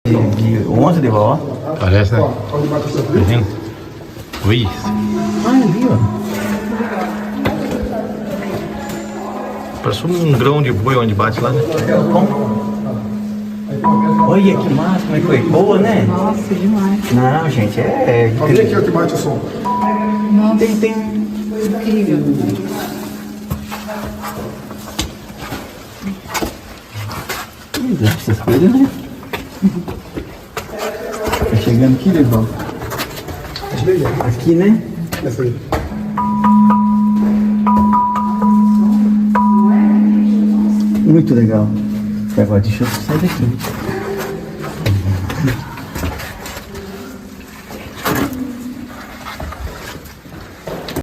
De 11 de vó. Parece, né? Vizinho? Ui. Ah, eu vi, ó. Parece um grão de boi onde bate lá, né? Olha que massa, como é que foi? Boa, né? Nossa, demais. Não, gente, é. Olha aqui, ó, que bate o som. Nossa, Tem. incrível. Essas coisas, né? Tá chegando aqui, Leval. Aqui, né? Essa aí. Muito legal. Agora deixa eu sair daqui.